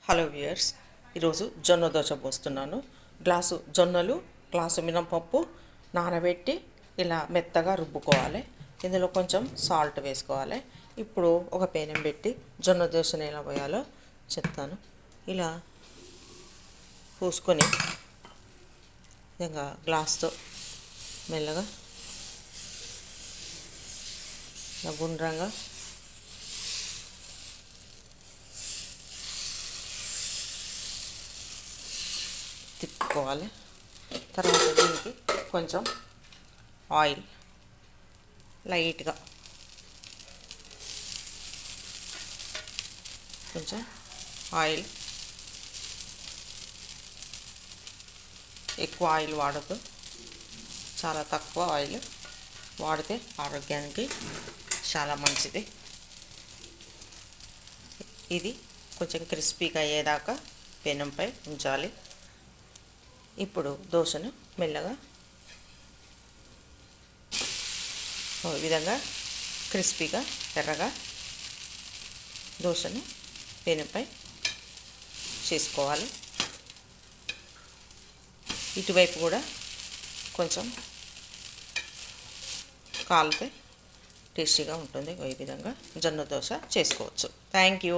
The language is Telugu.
హలో వ్యూయర్స్, ఈరోజు జొన్న దోశ పోస్తున్నాను. గ్లాసు జొన్నలు, గ్లాసు మినపప్పు నానబెట్టి ఇలా మెత్తగా రుబ్బుకోవాలి. ఇందులో కొంచెం సాల్ట్ వేసుకోవాలి. ఇప్పుడు ఒక పేనం పెట్టి జొన్న దోశను ఎలా పోయాలో చెప్తాను. ఇలా పోసుకొని ఇంకా గ్లాస్తో మెల్లగా గుండ్రంగా తిప్పుకోవాలి. తర్వాత దీనికి కొంచెం ఆయిల్ లైట్గా కొంచెం ఆయిల్ ఎక్కువ ఆయిల్ వాడద్దు, చాలా తక్కువ ఆయిల్ వాడితే ఆరోగ్యానికి చాలా మంచిది. ఇది కొంచెం క్రిస్పీగా అయ్యేదాకా పెనంపై ఉంచాలి. ఇప్పుడు దోశను మెల్లగా ఈ విధంగా క్రిస్పీగా ఎర్రగా దోశను పెనంపై చేసుకోవాలి. ఇటువైపు కూడా కొంచెం కాలితే టేస్టీగా ఉంటుంది. ఈ విధంగా జొన్న దోశ చేసుకోవచ్చు. Thank you.